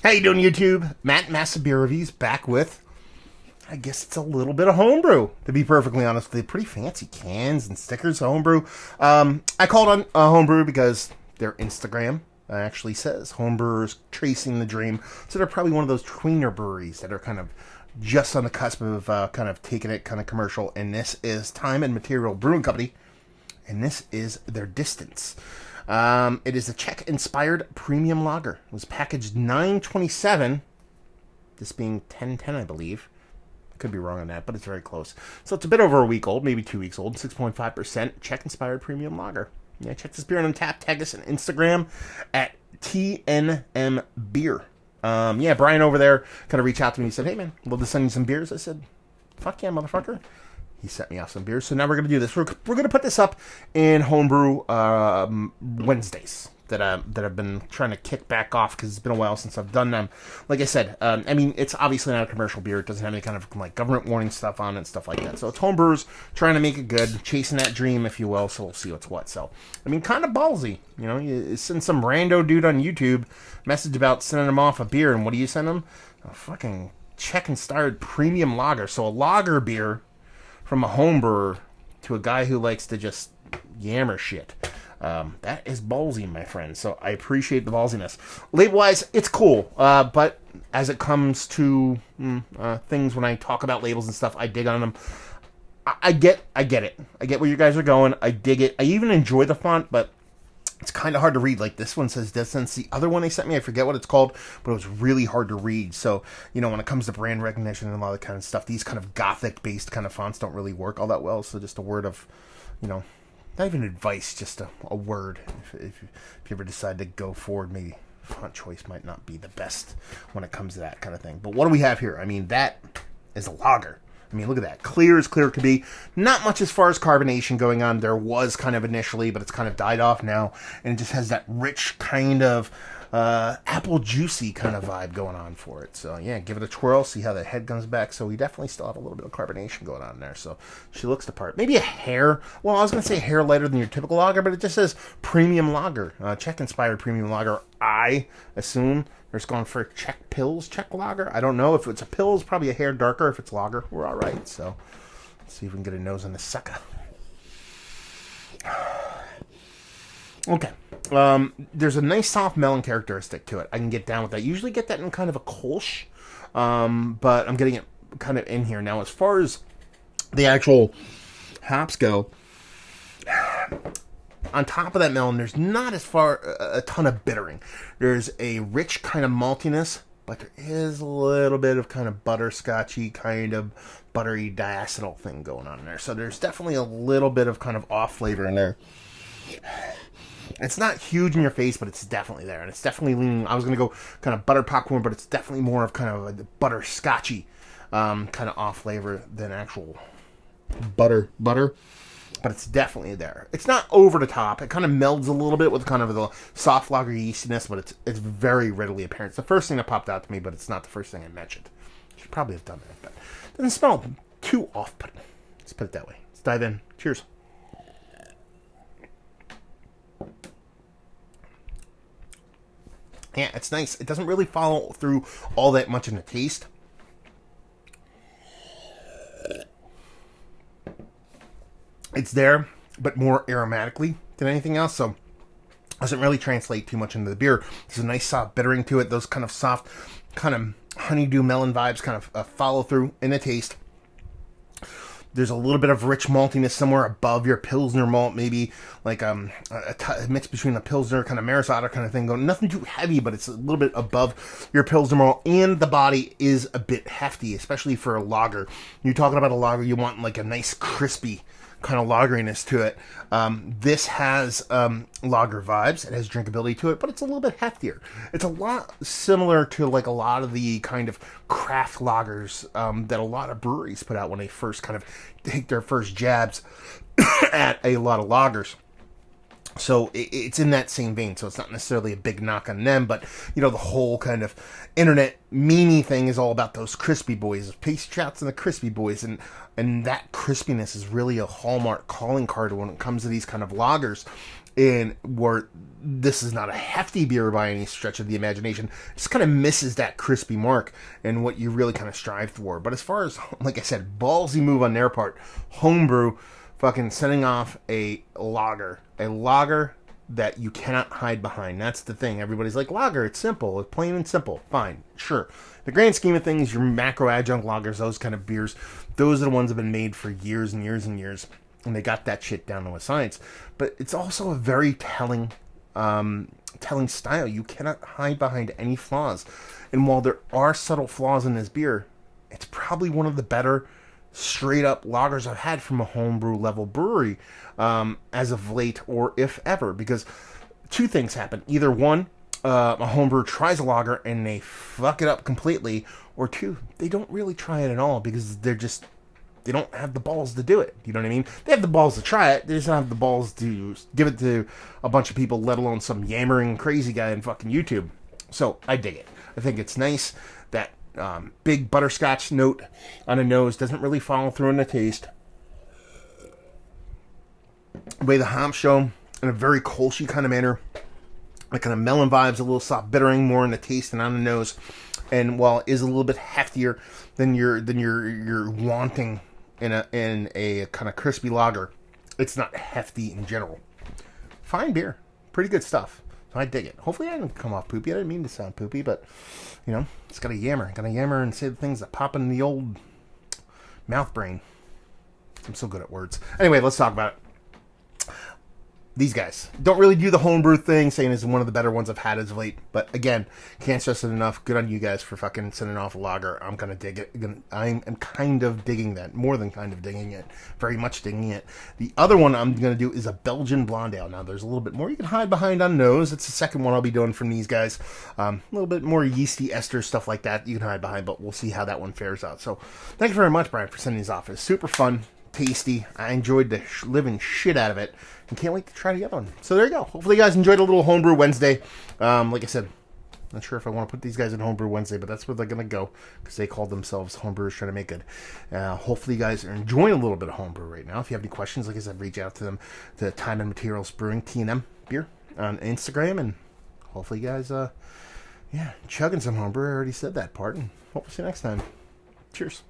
How you doing, YouTube? Matt Massive Beer Reviews back with, I guess it's a little bit of homebrew, to be perfectly honest. They're pretty fancy cans and stickers, homebrew. I called on homebrew because their Instagram actually says homebrewers tracing the dream. So they're probably one of those tweener breweries that are kind of just on the cusp of kind of taking it kind of commercial. And this is Time and Material Brewing Company. And this is their Distance. It is a Czech-inspired premium lager. It was packaged 927, this being 1010, I believe. Could be wrong on that, but it's very close. So it's a bit over a week old, maybe 2 weeks old. 6.5% Czech-inspired premium lager. Yeah, check this beer on Untappd. Tag us on Instagram at TNM Beer. Yeah, Brian over there kind of reached out to me. He said, "Hey, man, we'll just send you some beers." I said, "Fuck yeah, motherfucker." He sent me off some beers. So now we're going to do this. We're going to put this up in Homebrew Wednesdays that I've been trying to kick back off because it's been a while since I've done them. Like I said, I mean, it's obviously not a commercial beer. It doesn't have any kind of like government warning stuff on it and stuff like that. So it's homebrewers trying to make it good, chasing that dream, if you will. So we'll see what's what. So, I mean, kind of ballsy. You know, you send some rando dude on YouTube message about sending him off a beer. And what do you send him? A fucking Czech-inspired premium lager. So a lager beer from a home brewer to a guy who likes to just yammer shit. That is ballsy, my friend. So I appreciate the ballsiness. Label-wise, it's cool. But as it comes to things when I talk about labels and stuff, I dig on them. I get it. I get where you guys are going. I dig it. I even enjoy the font, but it's kind of hard to read. Like this one says Distance. The other one they sent me, I forget what it's called, but it was really hard to read. So, you know, when it comes to brand recognition and a lot of that kind of stuff, these kind of gothic-based kind of fonts don't really work all that well. So just a word of, you know, not even advice, just a word. If you ever decide to go forward, maybe font choice might not be the best when it comes to that kind of thing. But what do we have here? I mean, that is a lager. I mean, look at that. Clear as clear could be. Not much as far as carbonation going on. There was kind of initially, but it's kind of died off now. And it just has that rich kind of apple juicy kind of vibe going on for it. So, yeah, give it a twirl. See how the head comes back. So we definitely still have a little bit of carbonation going on there. So she looks the part. Maybe a hair. Well, I was going to say a hair lighter than your typical lager, but it just says premium lager. Czech-inspired premium lager. I assume they're just going for Czech Pils, Czech lager. I don't know. If it's a Pils, probably a hair darker. If it's lager, we're all right. So let's see if we can get a nose on the sucker. Okay. There's a nice soft melon characteristic to it. I can get down with that. Usually get that in kind of a Kolsch, but I'm getting it kind of in here. Now, as far as the actual hops go, on top of that melon, there's not as far a ton of bittering. There's a rich kind of maltiness, but there is a little bit of kind of butterscotchy, kind of buttery diacetyl thing going on there. So there's definitely a little bit of kind of off flavor in there. It's not huge in your face, but it's definitely there. And it's definitely leaning, I was going to go kind of butter popcorn, but it's definitely more of kind of a butterscotchy kind of off flavor than actual butter. But it's definitely there. It's not over the top. It kind of melds a little bit with kind of the soft lager yeastiness, but it's very readily apparent. It's the first thing that popped out to me, but it's not the first thing I mentioned. Should probably have done that, but it doesn't smell too off-putting. Let's put it that way. Let's dive in. Cheers. Yeah, it's nice. It doesn't really follow through all that much in the taste. It's there, but more aromatically than anything else, so it doesn't really translate too much into the beer. There's a nice soft bittering to it. Those kind of soft, kind of honeydew melon vibes kind of follow through in the taste. There's a little bit of rich maltiness somewhere above your Pilsner malt, maybe like a mix between a Pilsner kind of Maris Otter kind of thing going. Nothing too heavy, but it's a little bit above your Pilsner malt. And the body is a bit hefty, especially for a lager. You're talking about a lager, you want like a nice crispy kind of lageriness to it. This has lager vibes. It has drinkability to it, but it's a little bit heftier. It's a lot similar to like a lot of the kind of craft lagers that a lot of breweries put out when they first kind of take their first jabs at a lot of lagers. So it's in that same vein. So it's not necessarily a big knock on them, but you know, the whole kind of internet meme thing is all about those crispy boys, pastry chats and the crispy boys, and that crispiness is really a hallmark calling card when it comes to these kind of lagers. and where this is not a hefty beer by any stretch of the imagination. It just kind of misses that crispy mark and what you really kind of strive for. But as far as, like I said, ballsy move on their part, Homebrew fucking sending off a lager that you cannot hide behind. That's the thing. Everybody's like, lager, it's simple, it's plain and simple. Fine, sure. The grand scheme of things, your macro adjunct lagers, those kind of beers, those are the ones that have been made for years and years and years. And they got that shit down to a science. But it's also a very telling style. You cannot hide behind any flaws. And while there are subtle flaws in this beer, it's probably one of the better straight up lagers I've had from a homebrew level brewery as of late, or if ever. Because two things happen. Either one, a homebrewer tries a lager and they fuck it up completely, or two, they don't really try it at all because they don't have the balls to do it. You know what I mean? They have the balls to try it. They just don't have the balls to give it to a bunch of people, let alone some yammering crazy guy in fucking YouTube. So I dig it. I think it's nice that big butterscotch note on the nose doesn't really follow through in the taste. The way the hops show in a very Kolschy kind of manner. Like kind of melon vibes, a little soft bittering, more in the taste and on the nose. And while it is a little bit heftier than you're wanting in a kind of crispy lager, it's not hefty in general. Fine beer, pretty good stuff. So I dig it. Hopefully I didn't come off poopy. I didn't mean to sound poopy, but you know, it's got to yammer. Got to yammer and say the things that pop in the old mouth brain. I'm so good at words. Anyway, let's talk about it. These guys don't really do the homebrew thing, saying it's one of the better ones I've had as of late. But again, can't stress it enough. Good on you guys for fucking sending off a lager. I'm gonna dig it. I'm kind of digging that. More than kind of digging it. Very much digging it. The other one I'm gonna do is a Belgian blonde ale. Now there's a little bit more you can hide behind on nose. It's the second one I'll be doing from these guys. A little bit more yeasty ester stuff like that you can hide behind, but we'll see how that one fares out. So thank you very much, Brian, for sending these off. It's super fun. Tasty. I enjoyed the living shit out of it and can't wait to try the other one. So there you go. Hopefully you guys enjoyed a little Homebrew Wednesday. Like I said, not sure if I want to put these guys in Homebrew Wednesday, but that's where they're going to go because they called themselves homebrewers trying to make good. Hopefully you guys are enjoying a little bit of homebrew right now. If you have any questions, like I said, reach out to them, to Time and Materials Brewing, T&M Beer on Instagram, and hopefully you guys, chugging some homebrew. I already said that part, and hope to see you next time. Cheers.